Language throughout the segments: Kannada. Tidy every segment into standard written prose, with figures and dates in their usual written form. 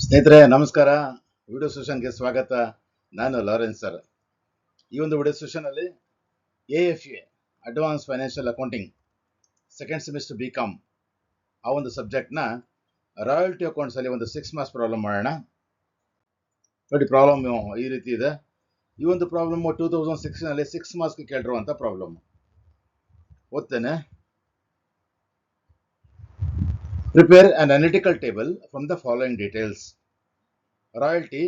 ಸ್ನೇಹಿತರೆ ನಮಸ್ಕಾರ. ವಿಡಿಯೋ ಸೆಷನ್ಗೆ ಸ್ವಾಗತ. ನಾನು ಲಾರೆನ್ಸ್ ಸರ್. ಈ ಒಂದು ವಿಡಿಯೋ ಸೆಷನಲ್ಲಿ AFA advance financial accounting second semester BCom ಆ ಒಂದು ಸಬ್ಜೆಕ್ಟ್ನ ರಾಯಲ್ಟಿ ಅಕೌಂಟ್ಸಲ್ಲಿ ಒಂದು 6 ಮಾರ್ಕ್ಸ್ ಪ್ರಾಬ್ಲಮ್ ಮಾಡೋಣ. ನೋಡಿ, ಪ್ರಾಬ್ಲಮ್ ಈ ರೀತಿ ಇದೆ. ಈ ಒಂದು ಪ್ರಾಬ್ಲಮ್ 2006ನಲ್ಲಿ 6 ಮಾರ್ಕ್ಸ್ಗೆ ಕೇಳಿರುವಂಥ ಪ್ರಾಬ್ಲಮ್. ಓದ್ತೇನೆ. Prepare an analytical table from the following details. Royalty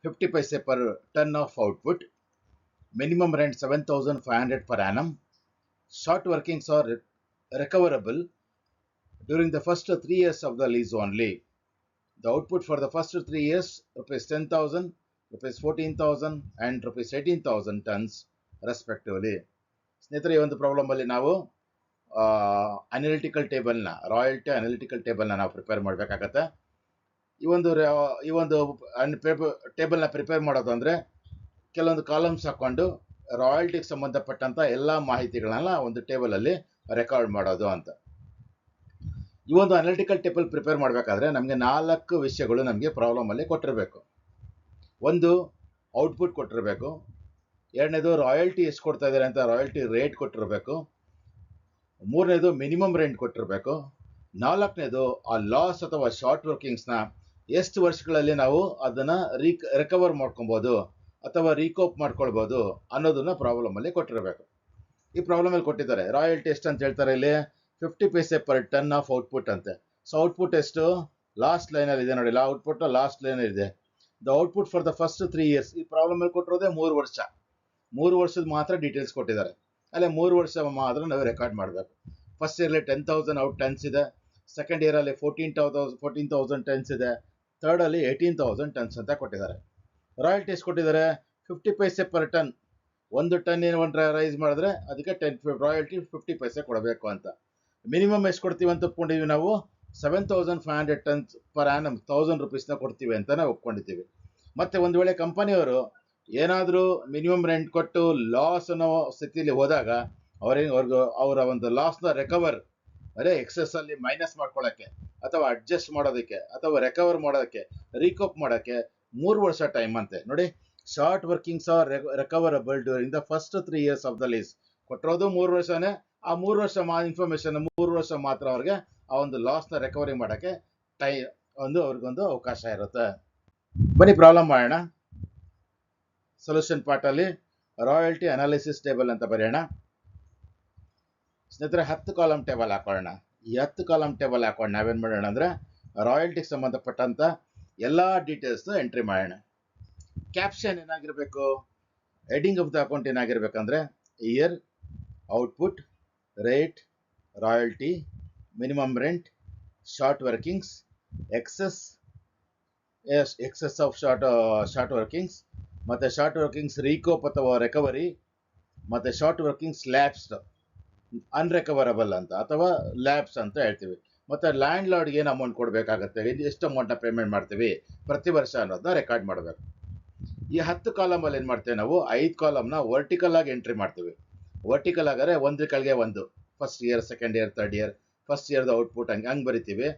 50 paise per ton of output. Minimum rent 7,500 per annum. Short workings are recoverable during the first 3 years of the lease only. The output for the first 3 years rupees 10,000, rupees 14,000 and rupees 18,000 tons respectively. ಸ್ನೇಹಿತರೆ, ಈ ಒಂದು ಪ್ರಾಬ್ಲಮ್ ಅಲ್ಲಿ ನಾವು ಅನಾಲಿಟಿಕಲ್ ಟೇಬಲ್ನ ರಾಯಲ್ಟಿ ಅನಾಲಿಟಿಕಲ್ ಟೇಬಲ್ನ ನಾವು ಪ್ರಿಪೇರ್ ಮಾಡಬೇಕಾಗತ್ತೆ. ಈ ಒಂದು ಟೇಬಲ್ನ ಪ್ರಿಪೇರ್ ಮಾಡೋದು ಅಂದರೆ ಕೆಲವೊಂದು ಕಾಲಮ್ಸ್ ಹಾಕೊಂಡು ರಾಯಲ್ಟಿಗೆ ಸಂಬಂಧಪಟ್ಟಂತ ಎಲ್ಲ ಮಾಹಿತಿಗಳನ್ನ ಒಂದು ಟೇಬಲಲ್ಲಿ ರೆಕಾರ್ಡ್ ಮಾಡೋದು ಅಂತ. ಈ ಒಂದು ಅನಾಲಿಟಿಕಲ್ ಟೇಬಲ್ ಪ್ರಿಪೇರ್ ಮಾಡಬೇಕಾದ್ರೆ ನಮಗೆ 4 ವಿಷಯಗಳು ನಮಗೆ ಪ್ರಾಬ್ಲಮಲ್ಲಿ ಕೊಟ್ಟಿರಬೇಕು. ಒಂದು, ಔಟ್ಪುಟ್ ಕೊಟ್ಟಿರಬೇಕು. ಎರಡನೇದು, ರಾಯಲ್ಟಿ ಎಷ್ಟು ಕೊಡ್ತಾ ಇದ್ದಾರೆ ಅಂತ ರಾಯಲ್ಟಿ ರೇಟ್ ಕೊಟ್ಟಿರಬೇಕು. ಮೂರನೇದು, ಮಿನಿಮಮ್ ರೆಂಟ್ ಕೊಟ್ಟಿರಬೇಕು. ನಾಲ್ಕನೇದು, ಆ ಲಾಸ್ ಅಥವಾ ಶಾರ್ಟ್ ವರ್ಕಿಂಗ್ಸ್ನ ಎಷ್ಟು ವರ್ಷಗಳಲ್ಲಿ ನಾವು ಅದನ್ನು ರಿಕವರ್ ಮಾಡ್ಕೊಬೋದು ಅಥವಾ ರೀಕೋಪ್ ಮಾಡ್ಕೊಳ್ಬೋದು ಅನ್ನೋದನ್ನ ಪ್ರಾಬ್ಲಮಲ್ಲಿ ಕೊಟ್ಟಿರಬೇಕು. ಈ ಪ್ರಾಬ್ಲಮಲ್ಲಿ ಕೊಟ್ಟಿದ್ದಾರೆ ರಾಯಲ್ಟಿ ಎಷ್ಟು ಅಂತ ಹೇಳ್ತಾರೆ. ಇಲ್ಲಿ 50 ಪೈಸೆ ಪರ್ ಟನ್ ಆಫ್ ಔಟ್ಪುಟ್ ಅಂತೆ. ಸೊ ಔಟ್ಪುಟ್ ಎಷ್ಟು? ಲಾಸ್ಟ್ ಲೈನಲ್ಲಿ ಇದೆ ನೋಡಿ, ಔಟ್ಪುಟ್ ಲಾಸ್ಟ್ ಲೈನ್ ಇದೆ. The output for the first 3 years. ಈ ಪ್ರಾಬ್ಲಮಲ್ಲಿ ಕೊಟ್ಟಿರೋದೇ 3 ವರ್ಷ. 3 ವರ್ಷದ ಮಾತ್ರ ಡೀಟೇಲ್ಸ್ ಕೊಟ್ಟಿದ್ದಾರೆ. ಅಲ್ಲೇ 3 ವರ್ಷ ಮಾತ್ರ ನಾವು ರೆಕಾರ್ಡ್ ಮಾಡಬೇಕು. ಫಸ್ಟ್ ಇಯರ್ಲಿ 10,000 ಔಟ್ ಟನ್ಸ್ ಇದೆ. ಸೆಕೆಂಡ್ ಇಯರಲ್ಲಿ 14,000 ಟನ್ಸ್ ಇದೆ. ಥರ್ಡ್ ಅಲ್ಲಿ 18,000 ಟನ್ಸ್ ಅಂತ ಕೊಟ್ಟಿದ್ದಾರೆ. ರಾಯಲ್ಟಿ ಎಷ್ಟು ಕೊಟ್ಟಿದ್ದಾರೆ? 50 ಪೈಸೆ ಪರ್ ಟನ್. ಒಂದು ಟನ್ ರೈಸ್ ಮಾಡಿದ್ರೆ ಅದಕ್ಕೆ ರಾಯಲ್ಟಿ 50 ಪೈಸೆ ಕೊಡಬೇಕು ಅಂತ. ಮಿನಿಮಮ್ ಎಷ್ಟು ಕೊಡ್ತೀವಿ ಅಂತ ಒಪ್ಕೊಂಡಿದ್ದೀವಿ ನಾವು? 7,500 ಟನ್ಸ್ ಪರ್ ಆ್ಯನಮ್ 1,000 ರೂಪೀಸ್ನ ಕೊಡ್ತೀವಿ ಅಂತ ನಾವು ಒಪ್ಕೊಂಡಿದ್ದೀವಿ. ಮತ್ತೆ ಒಂದು ವೇಳೆ ಕಂಪನಿಯವರು ಏನಾದರೂ ಮಿನಿಮಮ್ ರೆಂಟ್ ಕೊಟ್ಟು ಲಾಸ್ ಅನ್ನೋ ಸ್ಥಿತಿಯಲ್ಲಿ ಹೋದಾಗ ಅವರ ಒಂದು ಲಾಸ್ನ ರಿಕವರ್ ಅದೇ ಎಕ್ಸೆಸ್ ಅಲ್ಲಿ ಮೈನಸ್ ಮಾಡ್ಕೊಳ್ಳೋಕ್ಕೆ ಅಥವಾ ಅಡ್ಜಸ್ಟ್ ಮಾಡೋದಕ್ಕೆ ಅಥವಾ ರಿಕವರ್ ಮಾಡೋದಕ್ಕೆ ರೀಕೋಪ್ ಮಾಡೋಕ್ಕೆ 3 ವರ್ಷ ಟೈಮ್ ಅಂತೆ. ನೋಡಿ, short workings are recoverable during the first 3 years of the lease. ಕೊಟ್ಟಿರೋದು 3 ವರ್ಷನೇ. ಆ 3 ವರ್ಷ ಇನ್ಫಾರ್ಮೇಶನ್ 3 ವರ್ಷ ಮಾತ್ರ ಅವ್ರಿಗೆ ಆ ಒಂದು ಲಾಸ್ನ ರಿಕವರಿ ಮಾಡೋಕ್ಕೆ ಅವ್ರಿಗೊಂದು ಅವಕಾಶ ಇರುತ್ತೆ. ಬನ್ನಿ ಪ್ರಾಬ್ಲಮ್ ಮಾಡೋಣ. ಸೊಲ್ಯೂಷನ್ ಪಾರ್ಟ್ ಅಲ್ಲಿ ರಾಯಲ್ಟಿ ಅನಾಲಿಸಿಸ್ ಟೇಬಲ್ ಅಂತ ಬರೆಯೋಣ. ಸ್ನೇಹಿತರೆ, 10 ಕಾಲಮ್ ಟೇಬಲ್ ಹಾಕೋಣ. ಈ 10 ಕಾಲಮ್ ಟೇಬಲ್ ಹಾಕೊಂಡು ನಾವೇನು ಮಾಡೋಣ ಅಂದರೆ ರಾಯಲ್ಟಿಗೆ ಸಂಬಂಧಪಟ್ಟಂತ ಎಲ್ಲ ಡೀಟೇಲ್ಸ್ ಎಂಟ್ರಿ ಮಾಡೋಣ. ಕ್ಯಾಪ್ಷನ್ ಏನಾಗಿರಬೇಕು? ಹೆಡಿಂಗ್ ಆಫ್ ದ ಅಕೌಂಟ್ ಏನಾಗಿರ್ಬೇಕಂದ್ರೆ year, output, rate, royalty, minimum rent, short workings, excess of short workings, ಮತ್ತೆ ಶಾರ್ಟ್ ವರ್ಕಿಂಗ್ಸ್ ರೀಕೋಪ್ ಅಥವಾ ರಿಕವರಿ, ಮತ್ತೆ ಶಾರ್ಟ್ ವರ್ಕಿಂಗ್ಸ್ ಲ್ಯಾಬ್ಸ್ಡ್ ಅನ್ರಿಕವರಬಲ್ ಅಂತ ಅಥವಾ ಲ್ಯಾಬ್ಸ್ ಅಂತ ಹೇಳ್ತೀವಿ. ಮತ್ತೆ ಲ್ಯಾಂಡ್ ಲಾರ್ಡ್ಗೆ ಏನು ಅಮೌಂಟ್ ಕೊಡಬೇಕಾಗತ್ತೆ, ಎಷ್ಟು ಅಮೌಂಟ್ನ ಪೇಮೆಂಟ್ ಮಾಡ್ತೀವಿ ಪ್ರತಿ ವರ್ಷ ಅನ್ನೋದನ್ನ ರೆಕಾರ್ಡ್ ಮಾಡಬೇಕು. ಈ 10 ಕಾಲಮಲ್ಲಿ ಏನು ಮಾಡ್ತೇವೆ ನಾವು? 5 ಕಾಲಮ್ನ ವರ್ಟಿಕಲ್ ಆಗಿ ಎಂಟ್ರಿ ಮಾಡ್ತೀವಿ. ವರ್ಟಿಕಲ್ ಆಗಿದ್ರೆ ಒಂದು ಕೆಳಗೆ ಒಂದು, first year, second year, third year, first ಇಯರ್ದ ಔಟ್ಪುಟ್ ಹಂಗೆ ಬರಿತೀವಿ.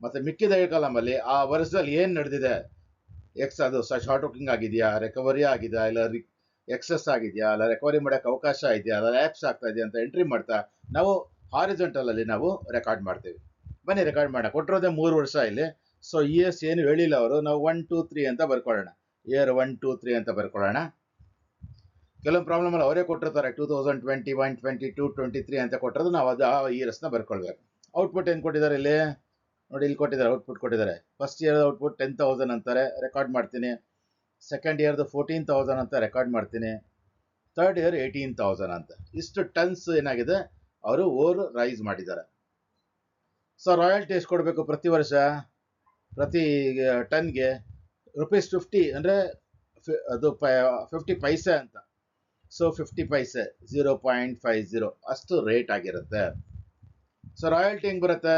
ಮತ್ತೆ ಮಿಕ್ಕಿದ 5 ಕಾಲಮಲ್ಲಿ ಆ ವರ್ಷದಲ್ಲಿ ಏನು ನಡೆದಿದೆ, ಅದು ಶಾರ್ಟ್ ವರ್ಕಿಂಗ್ ಆಗಿದೆಯಾ, ರಿಕವರಿ ಆಗಿದೆಯಾ, ಇಲ್ಲ ಎಕ್ಸೆಸ್ ಆಗಿದೆಯಾ, ಅಲ್ಲ ರಿಕವರಿ ಮಾಡೋಕ್ಕೆ ಅವಕಾಶ ಇದೆಯಾ, ಅಲ್ಲ ಲ್ಯಾಪ್ಸ್ ಆಗ್ತಾ ಇದೆಯಾ ಅಂತ ಎಂಟ್ರಿ ಮಾಡ್ತಾ ನಾವು ಹಾರಿಜೆಂಟಲ್ ಅಲ್ಲಿ ನಾವು ರೆಕಾರ್ಡ್ ಮಾಡ್ತೀವಿ. ಬನ್ನಿ ರೆಕಾರ್ಡ್ ಮಾಡೋಣ. ಕೊಟ್ಟಿರೋದೇ 3 ವರ್ಷ ಇಲ್ಲಿ. ಸೊ ಇಯರ್ಸ್ ಏನು ಹೇಳಿಲ್ಲ ಅವರು, ನಾವು 1, 2, 3 ಅಂತ ಬರ್ಕೊಳ್ಳೋಣ. ಇಯರ್ 1, 2, 3 ಅಂತ ಬರ್ಕೊಳ್ಳೋಣ. ಕೆಲವೊಂದು ಪ್ರಾಬ್ಲಮ್ ಅಲ್ಲಿ ಅವರೇ ಕೊಟ್ಟಿರ್ತಾರೆ 2021, 22, 23 ಅಂತ ಕೊಟ್ಟಿರೋದು. ನಾವು ಅದು ಆ ಇಯರ್ಸ್ನ ಬರ್ಕೊಳ್ಬೇಕು. ಔಟ್ಪುಟ್ ಏನು ಕೊಟ್ಟಿದ್ದಾರೆ ಇಲ್ಲಿ ನೋಡಿ, ಇಲ್ಲಿ ಕೊಟ್ಟಿದ್ದಾರೆ ಔಟ್ಪುಟ್ ಕೊಟ್ಟಿದ್ದಾರೆ. ಫಸ್ಟ್ ಇಯರ್ ಔಟ್ಪುಟ್ 10,000 ಅಂತಾರೆ, ರೆಕಾರ್ಡ್ ಮಾಡ್ತೀನಿ. ಸೆಕೆಂಡ್ ಇಯರ್ದು 14,000 ಅಂತ ರೆಕಾರ್ಡ್ ಮಾಡ್ತೀನಿ. ಥರ್ಡ್ ಇಯರ್ 18,000 ಅಂತ. ಇಷ್ಟು ಟನ್ಸ್ ಏನಾಗಿದೆ ಅವರು ರೈಸ್ ಮಾಡಿದ್ದಾರೆ. ಸೊ ರಾಯಲ್ಟಿ ಎಷ್ಟು ಕೊಡಬೇಕು ಪ್ರತಿ ವರ್ಷ? ಪ್ರತಿ ಟನ್ಗೆ ₹50 ಅಂದರೆ ಅದು 50 ಪೈಸೆ ಅಂತ. ಸೊ 50 ಪೈಸೆ 0.50 ಅಷ್ಟು ರೇಟ್ ಆಗಿರುತ್ತೆ. ಸೊ ರಾಯಲ್ಟಿ ಹೆಂಗೆ ಬರುತ್ತೆ?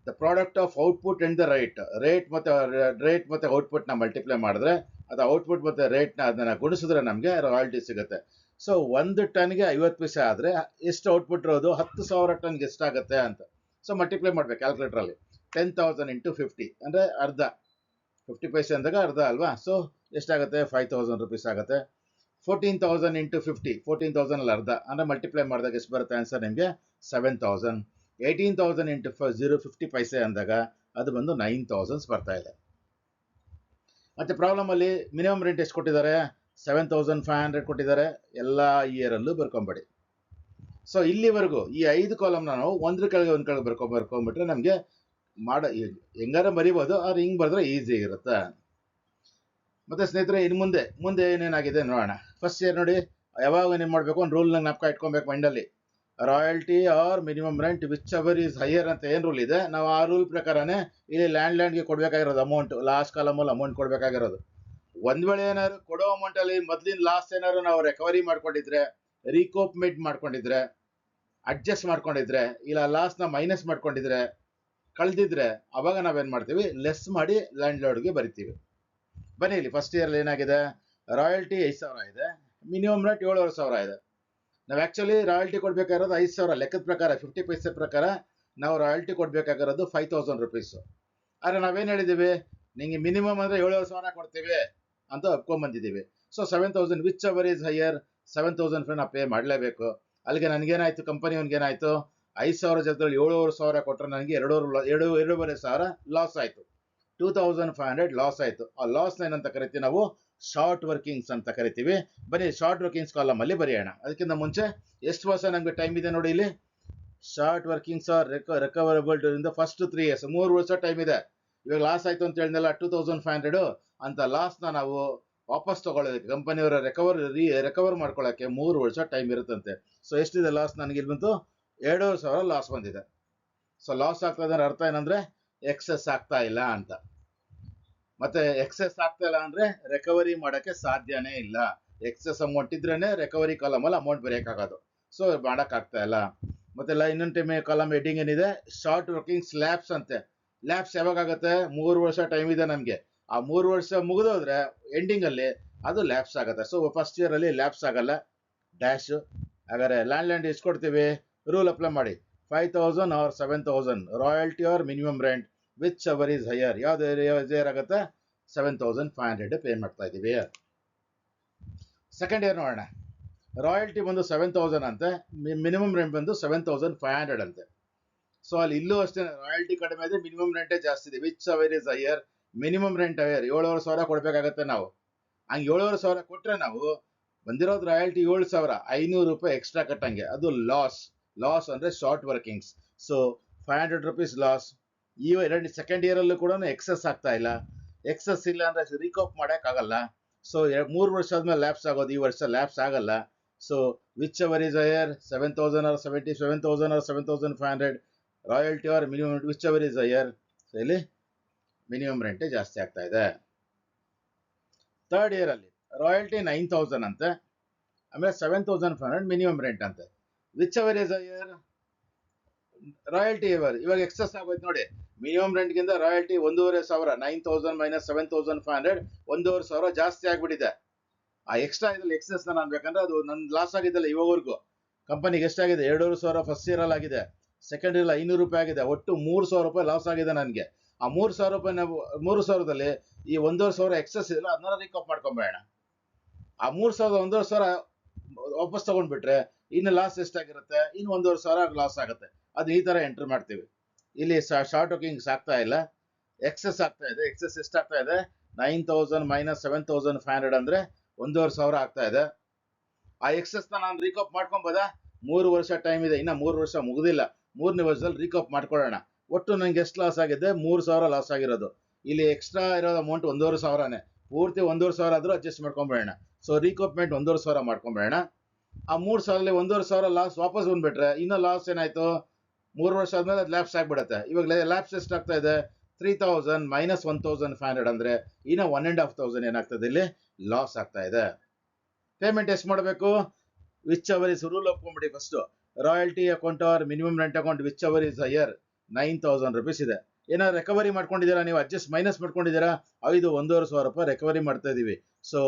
The product of output and the rate ಮತ್ತೆ ಔಟ್ಪುಟ್ನ ಮಲ್ಟಿಪ್ಲೈ ಮಾಡಿದ್ರೆ ಅದು ಔಟ್ಪುಟ್ ಮತ್ತೆ ರೇಟ್ನ ಅದನ್ನ ಗುಣಿಸಿದ್ರೆ ನಮಗೆ ರಾಯಲ್ಟಿ ಸಿಗುತ್ತೆ. ಸೊ 1 ಟನ್ಗೆ 50 ಪೈಸೆ ಆದರೆ ಎಷ್ಟು ಔಟ್ಪುಟ್ ಇರೋದು? 10,000 ಟನ್ಗೆ ಎಷ್ಟಾಗುತ್ತೆ ಅಂತ. ಸೊ ಮಲ್ಟಿಪ್ಲೈ ಮಾಡ್ಬೇಕು ಕ್ಯಾಲ್ಕುಲೇಟರಲ್ಲಿ. 10,000 × 50 ಅಂದರೆ ಅರ್ಧ. 50 ಪೈಸೆ ಅಂದಾಗ ಅರ್ಧ ಅಲ್ವಾ. ಸೊ ಎಷ್ಟಾಗುತ್ತೆ, 5000 rupees ಆಗುತ್ತೆ. 14,000 ಇಂಟು 50, 14,000 ಅಲ್ಲಿ ಅರ್ಧ ಅಂದರೆ ಮಲ್ಟಿಪ್ಲೈ ಮಾಡಿದಾಗ ಎಷ್ಟು ಬರುತ್ತೆ ಆನ್ಸರ್ ನಿಮಗೆ, 7,000. 18,000 ಇಂಟು 50 ಪೈಸೆ ಅಂದಾಗ ಅದು ಬಂದು 9,000 ಬರ್ತಾ ಇದೆ. ಮತ್ತೆ ಪ್ರಾಬ್ಲಮ್ ಅಲ್ಲಿ ಮಿನಿಮಮ್ ರೆಂಟ್ ಎಷ್ಟು ಕೊಟ್ಟಿದ್ದಾರೆ, 7,500 ಕೊಟ್ಟಿದ್ದಾರೆ. ಎಲ್ಲ ಇಯರಲ್ಲೂ ಬರ್ಕೊಂಬೇಡಿ. ಸೊ ಇಲ್ಲಿವರೆಗೂ ಈ 5 ಕಾಲಮ್ನ ನಾವು ಒಂದ್ರ ಕೆಳಗೆ ಒಂದ್ ಕೆಳಗೆ ಬರ್ಕೊಂಡ್ಬಿಟ್ರೆ ನಮಗೆ ಹೆಂಗಾರ ಬರಿಬೋದು, ಆದ್ರೆ ಹಿಂಗೆ ಬರೆದ್ರೆ ಈಸಿ ಇರುತ್ತೆ. ಮತ್ತೆ ಸ್ನೇಹಿತರೆ ಇನ್ನು ಮುಂದೆ ಏನೇನಾಗಿದೆ ನೋಡೋಣ. ಫಸ್ಟ್ ಇಯರ್ ನೋಡಿ, ಯಾವಾಗ ಏನು ಮಾಡಬೇಕು, ಒಂದು ರೂಲ್ನ ಜ್ಞಾಪಕ ಇಟ್ಕೊಬೇಕು ಮೈಂಡಲ್ಲಿ. Royalty or minimum rent whichever is higher ಅಂತ ಏನು ರೂಲ್ ಇದೆ, ನಾವು ಆ ರೂಲ್ ಪ್ರಕಾರನೇ ಇಲ್ಲಿ ಲ್ಯಾಂಡ್ಗೆ ಕೊಡಬೇಕಾಗಿರೋದು ಅಮೌಂಟ್, ಲಾಸ್ಟ್ ಕಾಲಮಲ್ಲಿ ಅಮೌಂಟ್ ಕೊಡಬೇಕಾಗಿರೋದು. ಒಂದ್ ವೇಳೆ ಏನಾದ್ರು ಕೊಡೋ ಅಮೌಂಟಲ್ಲಿ ಮೊದಲಿನ ಲಾಸ್ಟ್ ಏನಾದ್ರು ನಾವು ರಿಕವರಿ ಮಾಡ್ಕೊಂಡಿದ್ರೆ, ರೀಕೋಪ್ಮೇಟ್ ಮಾಡ್ಕೊಂಡಿದ್ರೆ, ಅಡ್ಜಸ್ಟ್ ಮಾಡ್ಕೊಂಡಿದ್ರೆ, ಇಲ್ಲ ಲಾಸ್ನ ಮೈನಸ್ ಮಾಡ್ಕೊಂಡಿದ್ರೆ, ಕಳೆದಿದ್ರೆ, ಅವಾಗ ನಾವೇನು ಮಾಡ್ತೀವಿ, ಲೆಸ್ ಮಾಡಿ ಲ್ಯಾಂಡ್ ಲಾರ್ಡ್ಗೆ ಬರಿತೀವಿ. ಬನ್ನಿ ಇಲ್ಲಿ ಫಸ್ಟ್ ಇಯರ್ ಏನಾಗಿದೆ, ರಾಯಲ್ಟಿ 5,000 ಇದೆ, ಮಿನಿಮಮ್ ರೇಟ್ 7,500 ಇದೆ. ನಾವು ಆಕ್ಚುಲಿ ರಾಯಲ್ಟಿ ಕೊಡ್ಬೇಕಾಗಿರೋದು 5,000 ಲೆಕ್ಕದ ಪ್ರಕಾರ, 50 ಪೈಸೆ ಪ್ರಕಾರ ನಾವು ರಾಯಲ್ಟಿ ಕೊಡ್ಬೇಕಾಗಿರೋದು 5,000 rupees. ಆದ್ರೆ ನಾವೇನು ಹೇಳಿದ್ದೀವಿ, ನಿಮಗೆ ಮಿನಿಮಮ್ ಅಂದ್ರೆ 7,500 ಕೊಡ್ತೀವಿ ಅಂತ ಒಪ್ಕೊಂಡ್ಬಂದಿದ್ದೀವಿ. So 7,000 whichever is higher, 7,000 ನಾವು ಪೇ ಮಾಡಲೇಬೇಕು. ಅಲ್ಲಿಗೆ ನನಗೇನಾಯ್ತು, ಕಂಪನಿಯವ್ನಿಗೇನಾಯ್ತು, 5,000 ಜೊತೆಲಿ 7,500 ಕೊಟ್ಟರೆ ನನಗೆ 2,500 ಲಾಸ್ ಆಯ್ತು. 2,500 ಲಾಸ್ ಆಯ್ತು. ಆ ಲಾಸ್ನ ಏನಂತ ಕರಿತೀವಿ ನಾವು, ಶಾರ್ಟ್ ವರ್ಕಿಂಗ್ಸ್ ಅಂತ ಕರಿತೀವಿ. ಬನ್ನಿ ಶಾರ್ಟ್ ವರ್ಕಿಂಗ್ಸ್ ಕಾಲಮ್ ಅಲ್ಲಿ ಬರೆಯೋಣ. ಅದಕ್ಕಿಂತ ಮುಂಚೆ ಎಷ್ಟು ವರ್ಷ ನಮಗೆ ಟೈಮ್ ಇದೆ ನೋಡಿ ಇಲ್ಲಿ, short workings are recoverable during the first 3 years, 3 ವರ್ಷ ಟೈಮ್ ಇದೆ. ಇವಾಗ ಲಾಸ್ ಆಯ್ತು ಅಂತ ಹೇಳಿದ್ನಲ್ಲ 2,500 ಅಂತ ಲಾಸ್ನ ನಾವು ವಾಪಸ್ ತಗೊಳ್ಳೋದಕ್ಕೆ ಕಂಪನಿಯವರ ರಿಕವರ್ ಮಾಡ್ಕೊಳ್ಳೋಕ್ಕೆ 3 ವರ್ಷ ಟೈಮ್ ಇರುತ್ತಂತೆ. ಸೊ ಎಷ್ಟಿದೆ ಲಾಸ್, ನನಗೆ ಇಲ್ಲಿ ಬಂತು 7,500 ಲಾಸ್ ಬಂದಿದೆ. ಸೊ ಲಾಸ್ ಆಗ್ತಾ ಇದ್ರೆ ಅರ್ಥ ಏನಂದ್ರೆ ಎಕ್ಸೆಸ್ ಆಗ್ತಾ ಇಲ್ಲ ಅಂತ. ಮತ್ತೆ ಎಕ್ಸೆಸ್ ಆಗ್ತಾ ಇಲ್ಲ ಅಂದ್ರೆ ರಿಕವರಿ ಮಾಡಕ್ಕೆ ಸಾಧ್ಯನೇ ಇಲ್ಲ. ಎಕ್ಸೆಸ್ ಅಮೌಂಟ್ ಇದ್ರೇನೆ ರಿಕವರಿ ಕಾಲಮ್ ಅಲ್ಲಿ ಅಮೌಂಟ್ ಬರೆಯಕ್ಕಾಗೋದು. ಸೊ ಮಾಡಕ್ ಆಗ್ತಾ ಇಲ್ಲ. ಮತ್ತೆ ಇನ್ನೊಂದು ಟೈಮ್ ಕಾಲಮ್ ಹೆಡ್ಡಿಂಗ್ ಏನಿದೆ, ಶಾರ್ಟ್ ವರ್ಕಿಂಗ್ ಸ್ಲ್ಯಾಬ್ಸ್ ಅಂತೆ. ಲ್ಯಾಬ್ಸ್ ಯಾವಾಗ ಆಗುತ್ತೆ, 3 ವರ್ಷ ಟೈಮ್ ಇದೆ ನಮ್ಗೆ. ಆ 3 ವರ್ಷ ಮುಗಿದೋದ್ರೆ ಎಂಡಿಂಗ್ ಅಲ್ಲಿ ಅದು ಲ್ಯಾಬ್ಸ್ ಆಗುತ್ತೆ. ಸೊ ಫಸ್ಟ್ ಇಯರ್ ಅಲ್ಲಿ ಲ್ಯಾಬ್ಸ್ ಆಗಲ್ಲ, ಡ್ಯಾಶ್. ಹಾಗಾದ್ರೆ ಲ್ಯಾಂಡ್ ಎಷ್ಟು ಕೊಡ್ತೀವಿ, ರೂಲ್ ಅಪ್ಲೈ ಮಾಡಿ, 5,000 or 7,000 royalty or minimum rent whichever is higher. ಯಾವ್ದು ಆಗುತ್ತೆ, 7,500 ಪೇ ಮಾಡ್ತಾ ಇದೀವಿ. ಸೆಕೆಂಡ್ ಇಯರ್ ನೋಡೋಣ. ರಾಯಲ್ಟಿ ಬಂದು 7,000 ಅಂತೆ, ಮಿನಿಮಮ್ ರೆಂಟ್ ಬಂದು 7,500 ಅಂತೆ. ಸೊ ಅಲ್ಲಿ ಇಲ್ಲೂ ಅಷ್ಟೇ, ರಾಯಲ್ಟಿ ಕಡಿಮೆ ಇದೆ, ಮಿನಿಮಮ್ ರೆಂಟೇ ಜಾಸ್ತಿ ಇದೆ. Whichever is higher, minimum rent higher. 7,500 ಕೊಡ್ಬೇಕಾಗತ್ತೆ ನಾವು. ಹಂಗೆ 7,500 ಕೊಟ್ರೆ ನಾವು ಬಂದಿರೋದು ರಾಯಲ್ಟಿ 7,000, 500 ರೂಪಾಯಿ ಎಕ್ಸ್ಟ್ರಾ ಕಟ್ಟಂಗೆ, ಅದು ಲಾಸ್ ಅಂದ್ರೆ short workings. So 500 rupees loss. ಈ ಸೆಕೆಂಡ್ ಇಯರ್ ಅಲ್ಲೂ ಕೂಡ ಎಕ್ಸೆಸ್ ಆಗ್ತಾ ಇಲ್ಲ. ಎಕ್ಸೆಸ್ ಇಲ್ಲ ಅಂದ್ರೆ ರೀಕಾಪ್ ಮಾಡಕ್ ಆಗಲ್ಲ. ಸೊ 3 ವರ್ಷ ಆದ್ಮೇಲೆ ಲ್ಯಾಬ್ಸ್ ಆಗೋದು, ಈ ವರ್ಷ ಲ್ಯಾಬ್ಸ್ ಆಗಲ್ಲ. So whichever is higher, 7,000 or 7,000 or 7,500 royalty or minimum whichever is higher. ಇಲ್ಲಿ ಮಿನಿಮಮ್ ರೆಂಟೇ ಜಾಸ್ತಿ ಆಗ್ತಾ ಇದೆ. ಥರ್ಡ್ ಇಯರ್ ಅಲ್ಲಿ ರಾಯಲ್ಟಿ 9,000 ಅಂತೆ, ಆಮೇಲೆ 7,500 ಮಿನಿಮಮ್ ರೆಂಟ್ ಅಂತೆ. Whichever is higher, royalty ಇವಾಗ ಎಕ್ಸೆಸ್ ಆಗೋಯ್ತು ನೋಡಿ. ಮಿನಿಮಮ್ ರೆಂಟ್ ಗಿಂತ ರಾಯಲ್ಟಿ 1,500, 9,000 ಮೈನಸ್ 7,500, 1,500 ಜಾಸ್ತಿ ಆಗ್ಬಿಟ್ಟಿದೆ. ಆ ಎಕ್ಸ್ಟ್ರಾ ಇದ್ರಲ್ಲಿ ಎಕ್ಸೆಸ್ ನಾನು ಅನ್ಬೇಕಂದ್ರೆ ಅದು ನನ್ ಲಾಸ್ ಆಗಿದ್ದಲ್ಲ ಇವಾಗವರೆಗೂ. ಕಂಪನಿಗೆ ಎಷ್ಟಾಗಿದೆ, 2,500 ಫಸ್ಟ್ ಇಯರ್ ಅಲ್ಲಿ ಆಗಿದೆ, ಸೆಕೆಂಡ್ ಇಯರ್ 500 ರೂಪಾಯಿ ಆಗಿದೆ, ಒಟ್ಟು 3,000 ರೂಪಾಯಿ ಲಾಸ್ ಆಗಿದೆ ನನಗೆ. ಆ 3,000 ರೂಪಾಯಿ ನಾವು 3,000ದಲ್ಲಿ ಈ 1,500 ಎಕ್ಸೆಸ್ ಇದೆಯಲ್ಲ ಅದನ್ನ ರೀಕಾಪ್ ಮಾಡ್ಕೊಂಬೇಡ. ಆ 3,000 1,500 ವಾಪಸ್ ತಗೊಂಡ್ಬಿಟ್ರೆ ಇನ್ನು ಲಾಸ್ ಎಷ್ಟಾಗಿರುತ್ತೆ, ಇನ್ನು 1,500 ಲಾಸ್ ಆಗುತ್ತೆ. ಅದು ಈ ತರ ಎಂಟರ್ ಮಾಡ್ತೀವಿ. ಇಲ್ಲಿ ಶಾರ್ಟ್ ವರ್ಕಿಂಗ್ಸ್ ಆಗ್ತಾ ಇಲ್ಲ, ಎಕ್ಸೆಸ್ ಆಗ್ತಾ ಇದೆ. ಎಕ್ಸೆಸ್ ಎಷ್ಟಾಗ್ತಾ ಇದೆ, 9,000 ಮೈನಸ್ 7,500 ಅಂದ್ರೆ 1,500 ಆಗ್ತಾ ಇದೆ. ಆ ಎಕ್ಸೆಸ್ ನಾನು ರೀಕಾಪ್ ಮಾಡ್ಕೊಬೋದಾ, 3 ವರ್ಷ ಟೈಮ್ ಇದೆ, ಇನ್ನ 3 ವರ್ಷ ಮುಗುದಿಲ್ಲ. 3ನೇ ವರ್ಷದಲ್ಲಿ ರೀಕಾಪ್ ಮಾಡ್ಕೊಳ್ಳೋಣ. ಒಟ್ಟು ನಂಗೆ ಎಷ್ಟು ಲಾಸ್ ಆಗಿದೆ, 3,000 ಲಾಸ್ ಆಗಿರೋದು. ಇಲ್ಲಿ ಎಕ್ಸ್ಟ್ರಾ ಇರೋ ಅಮೌಂಟ್ 1,500ನೇ, ಪೂರ್ತಿ 1,500 ಆದ್ರೂ ಅಡ್ಜಸ್ಟ್ ಮಾಡ್ಕೊಂಬೇಡ. ಸೊ ರೀಕಾಪ್ಮೆಂಟ್ 1,500 ಮಾಡ್ಕೊಂಬೇಡ. ಆ 3,000 1,500 ಲಾಸ್ ವಾಪಸ್ ಬಂದ್ಬಿಟ್ರೆ ಇನ್ನ ಲಾಸ್ ಏನಾಯ್ತು, 3 ವರ್ಷ ಆದ್ಮೇಲೆ ಅದು ಲ್ಯಾಪ್ಸ್ ಆಗ್ಬಿಡತ್ತೆ. ಇವಾಗ ಲ್ಯಾಪ್ಸ್ ಎಷ್ಟಾಗ್ತಾ ಇದೆ, 3,000 ಮೈನಸ್ 1,500 ಅಂದ್ರೆ ಇನ್ನ 1,500 ಏನಾಗ್ತದೆ, ಇಲ್ಲಿ ಲಾಸ್ ಆಗ್ತಾ ಇದೆ. ಪೇಮೆಂಟ್ ಎಷ್ಟು ಮಾಡಬೇಕು, ವಿಚ್ ಅವರ್ ಇಸ್ ರೂಲ್ ಒಪ್ಕೊಂಡ್ಬಿಡಿ. First royalty account or minimum rent account whichever is higher, 9,000 rupees ಇದೆ. ಏನಾದ್ರು ರಿಕವರಿ ಮಾಡ್ಕೊಂಡಿದ್ದೀರಾ ನೀವು, ಅಡ್ಜಸ್ಟ್ ಮೈನಸ್ ಮಾಡ್ಕೊಂಡಿದ್ದೀರಾ, 1,500 ರೂಪಾಯಿ ರಿಕವರಿ ಮಾಡ್ತಾ ಇದೀವಿ. ಸೊ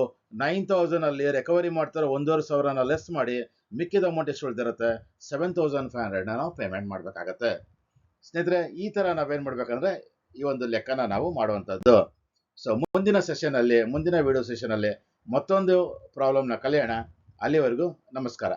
9,000 ಅಲ್ಲಿ ರಿಕವರಿ ಮಾಡ್ತಾರೋ 1,500 ಲೆಸ್ ಮಾಡಿ ಮಿಕ್ಕಿದ ಅಮೌಂಟ್ ಎಷ್ಟು ಉಳಿದಿರುತ್ತೆ, 7,500 ನಾವು ಪೇಮೆಂಟ್ ಮಾಡ್ಬೇಕಾಗತ್ತೆ. ಸ್ನೇಹಿತರೆ ಈ ತರ ನಾವೇನ್ ಮಾಡ್ಬೇಕಂದ್ರೆ ಈ ಒಂದು ಲೆಕ್ಕನ ನಾವು ಮಾಡುವಂತದ್ದು. ಸೊ ಮುಂದಿನ ವಿಡಿಯೋ ಸೆಷನ್ ಅಲ್ಲಿ ಮತ್ತೊಂದು ಪ್ರಾಬ್ಲಮ್ನ ಕಲಿಯೋಣ. ಅಲ್ಲಿವರೆಗೂ ನಮಸ್ಕಾರ.